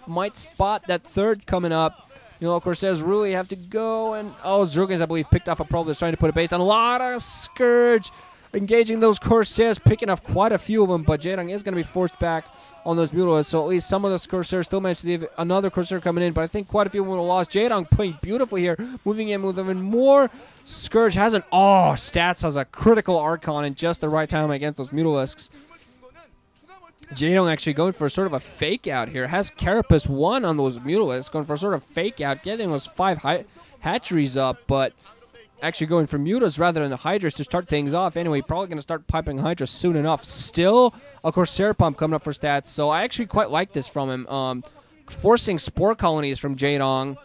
might spot that third coming up. You know, Corsairs really have to go, and Zergings, I believe, picked off a probe that's trying to put a base on. A lot of Scourge engaging those Corsairs, picking off quite a few of them, but Jaedong is going to be forced back on those Mutilas, so at least some of those Corsairs still managed to leave another Corsair coming in, but I think quite a few of them would have lost. Jaedong playing beautifully here, moving in with even more. Scourge has Stats has a critical Archon in just the right time against those Mutalisks. Jaedong actually going for sort of a fake out here. Has Carapace 1 on those Mutalisks, going for a sort of fake out, getting those 5 hatcheries up, but actually going for Mutas rather than the Hydras to start things off. Anyway, probably going to start piping Hydras soon enough. Still a Corsair pump coming up for stats, so I actually quite like this from him. Forcing Spore Colonies from Jaedong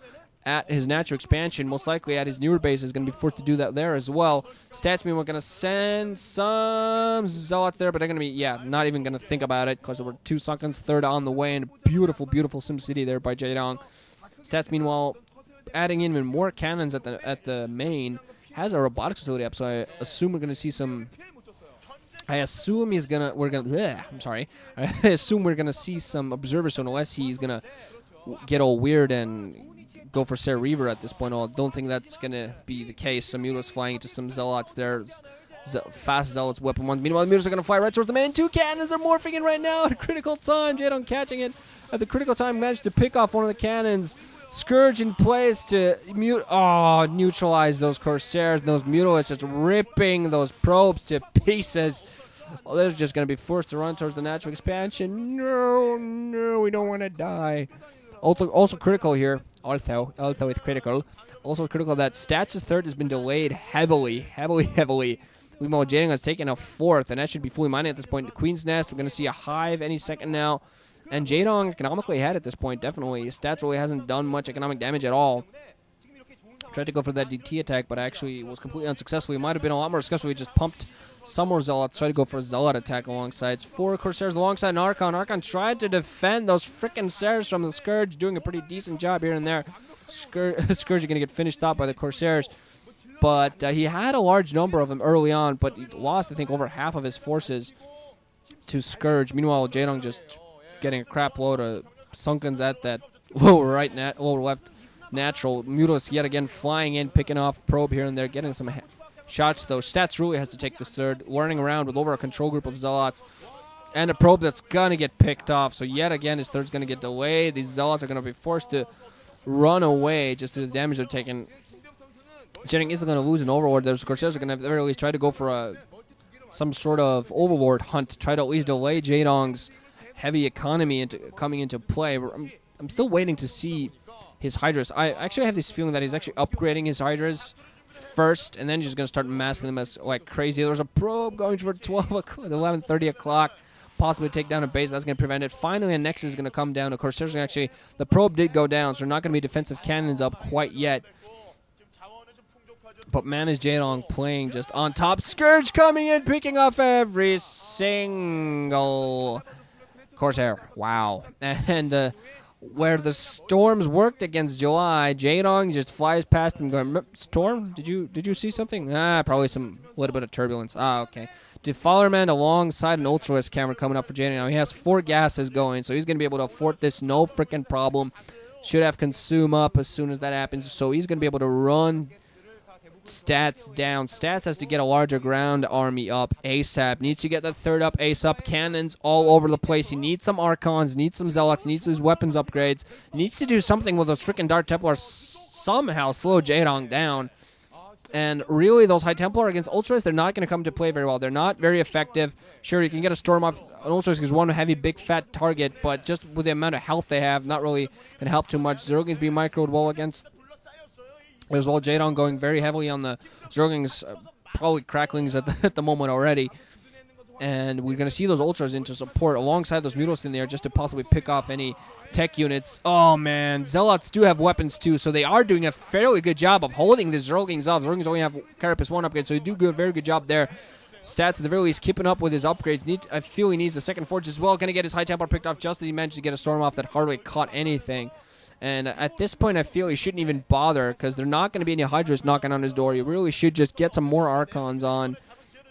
at his natural expansion, most likely at his newer base, is going to be forced to do that there as well. Stats mean we're going to send some Zealots there, but they're going to be, not even going to think about it because there were 2 Sunkens, third on the way, and a beautiful, beautiful SimCity there by Jaedong. Stats, meanwhile, adding in even more cannons at the main, has a robotics facility up, so I assume we're going to see some. I assume we're going to see some observers, so unless he's going to get all weird and go for Sarah Reaver at this point, I don't think that's going to be the case. Some Mutas flying into some Zealots there. Fast Zealots, weapon 1. Meanwhile, the Mutas are going to fly right towards the main. 2 cannons are morphing in right now at a critical time. Jaedong catching it at the critical time, managed to pick off one of the cannons. Scourge in place to neutralize those Corsairs, and those Mutalisks just ripping those probes to pieces. They're just going to be forced to run towards the natural expansion. No, we don't want to die. Also critical here. Also it's critical. Also critical that Stats' third has been delayed heavily. Meanwhile, Jaedong has taken a 4th, and that should be fully mining at this point. The Queen's Nest, we're going to see a hive any second now. And Jaedong economically ahead at this point, definitely. His stats really hasn't done much economic damage at all. Tried to go for that DT attack, but actually was completely unsuccessful. He might have been a lot more successful. He just pumped some more Zealots. Tried to go for a Zealot attack alongside. 4 Corsairs alongside an Archon. Archon tried to defend those frickin' Sairs from the Scourge, doing a pretty decent job here and there. Scourge is going to get finished off by the Corsairs. But he had a large number of them early on, but he lost, I think, over half of his forces to Scourge. Meanwhile, Jaedong just getting a crap load of Sunkens at that lower left natural. Mutalisks yet again flying in, picking off probe here and there, getting some shots though. Stats really has to take this third, learning around with over a control group of Zealots and a probe that's going to get picked off. So yet again, his third's going to get delayed. These Zealots are going to be forced to run away just due to the damage they're taking. Jaedong isn't going to lose an Overlord. Those Corsairs are going to at the very least try to go for some sort of Overlord hunt, try to at least delay Jaedong's heavy economy coming into play. I'm still waiting to see his Hydras. I actually have this feeling that he's actually upgrading his Hydras first, and then he's just going to start massing them as like crazy. There's a probe going for 11:30 o'clock, possibly take down a base. That's going to prevent it. Finally, a Nexus is going to come down. Of course, there's actually the probe did go down, so they're not going to be defensive cannons up quite yet. But man, is Jaedong playing just on top. Scourge coming in, picking off every single Corsair. Wow. And where the storms worked against July, Jaedong just flies past him going, Storm? Did you see something? Probably some little bit of turbulence. Okay. Defilerman alongside an Ultralisk camera coming up for Jaedong. Now he has 4 gases going, so he's going to be able to fort this no freaking problem. Should have consume up as soon as that happens, so he's going to be able to run Stats down. Stats has to get a larger ground army up ASAP. Needs to get the third up ASAP. Cannons all over the place. He needs some Archons, needs some Zealots, needs his weapons upgrades. He needs to do something with those freaking Dark Templars. Somehow slow Jaedong down. And really, those High Templar against Ultras, they're not going to come to play very well. They're not very effective. Sure, you can get a Storm up. An Ultras is one heavy, big, fat target, but just with the amount of health they have, not really going to help too much. Zergings being microed well against as well. Jaedong going very heavily on the Zergings, probably cracklings at the moment already. And we're going to see those Ultras into support alongside those Mutalisks in there just to possibly pick off any tech units. Oh, man. Zealots do have weapons, too, so they are doing a fairly good job of holding the Zerglings off. Zerglings only have Carapace 1 upgrade, so they do a very good job there. Stats at the very least keeping up with his upgrades. I feel he needs a second Forge as well. Going to get his High Templar picked off just as he managed to get a Storm off that hardly caught anything. And at this point, I feel he shouldn't even bother because they're not going to be any Hydras knocking on his door. You really should just get some more Archons on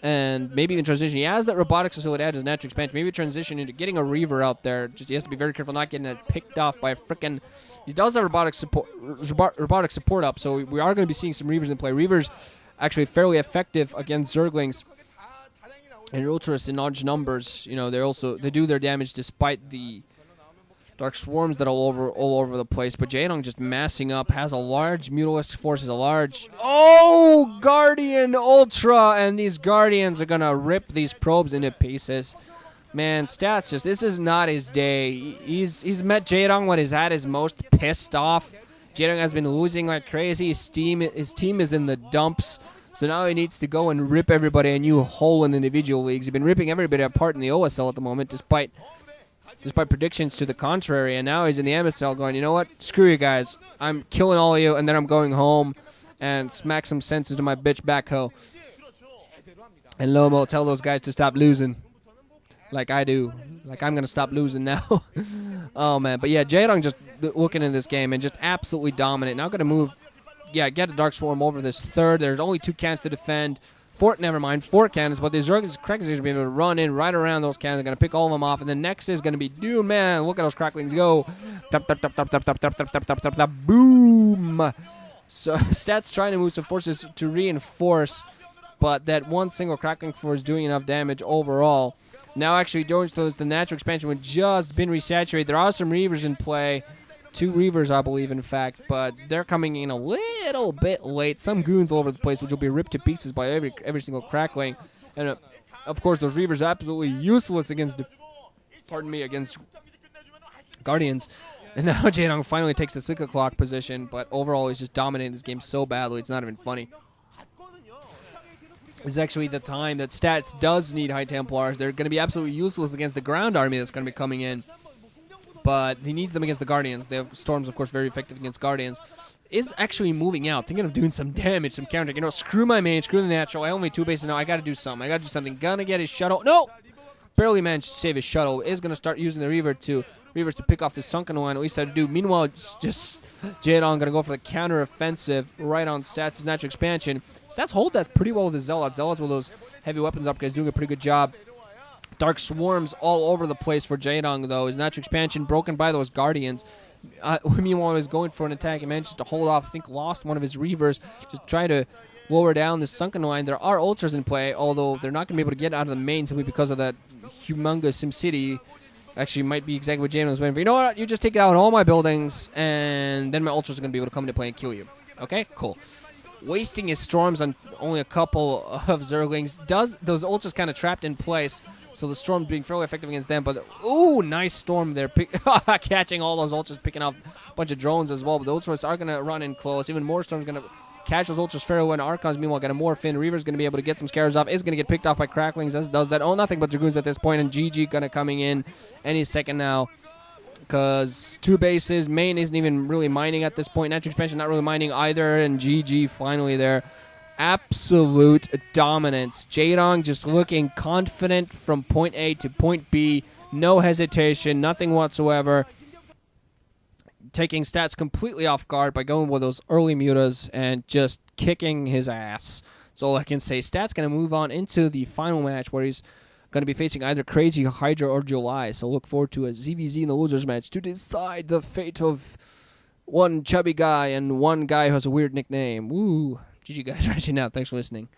and maybe even transition. He has that robotics facility at his natural expansion. Maybe transition into getting a Reaver out there. Just he has to be very careful not getting that picked off by a frickin'. He does have robotic support up, so we are going to be seeing some Reavers in play. Reavers actually fairly effective against Zerglings and Ultras in large numbers. You know, they do their damage despite the Dark Swarms that are all over the place. But Jaedong just massing up, has a large Mutalisk force, a large Guardian Ultra, and these Guardians are gonna rip these probes into pieces. Man, Stats this is not his day. He's met Jaedong when he's at his most pissed off. Jaedong has been losing like crazy. His team is in the dumps. So now he needs to go and rip everybody a new hole in individual leagues. He's been ripping everybody apart in the OSL at the moment, despite predictions to the contrary, and now he's in the MSL going, you know what, screw you guys, I'm killing all of you, and then I'm going home and smack some sense into my bitch backhoe. And Lomo, tell those guys to stop losing, like I do, like I'm going to stop losing now. Oh, man, but yeah, Jaedong just looking in this game and just absolutely dominant. Now going to move, get a Dark Swarm over this third. There's only 2 cannons to defend. 4 cannons, but the Zerg Crackers are going to be able to run in right around those cannons. They're going to pick all of them off, and then next is going to be Doom. Man, look at those cracklings go. Boom. So Stats trying to move some forces to reinforce, but that one single crackling force is doing enough damage overall. Now actually, the natural expansion would just been resaturated. There are some Reavers in play. 2 Reavers, I believe, in fact, but they're coming in a little bit late. Some goons all over the place, which will be ripped to pieces by every single crackling. And, of course, those Reavers are absolutely useless against Guardians. And now Jaedong finally takes the cyclic clock position, but overall he's just dominating this game so badly, it's not even funny. This is actually the time that Stats does need High Templars. They're going to be absolutely useless against the ground army that's going to be coming in. But he needs them against the Guardians. The Storm's, of course, very effective against Guardians. Is actually moving out, thinking of doing some damage, some counter. You know, screw my main, screw the natural. I only 2 bases now. I got to do something. Gonna get his shuttle. No! Barely managed to save his shuttle. Is going to start using the Reavers to pick off the sunken line. At least I do. Meanwhile, just Jaedong going to go for the counter offensive right on Stats' natural expansion. Stats hold that pretty well with the Zealots. Zealots with those heavy weapons upgrades doing a pretty good job. Dark Swarms all over the place for Jaedong, though. His natural expansion broken by those Guardians. Meanwhile, he was going for an attack. He managed to hold off. I think lost one of his Reavers. Just try to lower down the sunken line. There are Ultras in play, although they're not going to be able to get out of the main simply because of that humongous SimCity. Actually, might be exactly what Jaedong was waiting for. You know what? You just take out all my buildings, and then my Ultras are going to be able to come into play and kill you. Okay? Cool. Wasting his Storms on only a couple of Zerglings. Those Ultras kind of trapped in place. So the Storm being fairly effective against them, but nice Storm there, catching all those Ultras, picking off a bunch of drones as well. But the Ultras are going to run in close. Even more Storm's going to catch those Ultras fairly well. And Archon's meanwhile going to morph in. Reaver's going to be able to get some scares off. Is going to get picked off by Cracklings, as does that. Nothing but Dragoons at this point. And GG going to coming in any second now, because 2 bases. Main isn't even really mining at this point. Natural expansion not really mining either. And GG finally there. Absolute dominance. Jaedong just looking confident from point A to point B. No hesitation, nothing whatsoever. Taking Stats completely off guard by going with those early mutas and just kicking his ass. So all I can say, Stats going to move on into the final match where he's going to be facing either Crazy Hydra or July. So look forward to a ZVZ in the losers match to decide the fate of one chubby guy and one guy who has a weird nickname. Woo. GG guys, right now. Thanks for listening.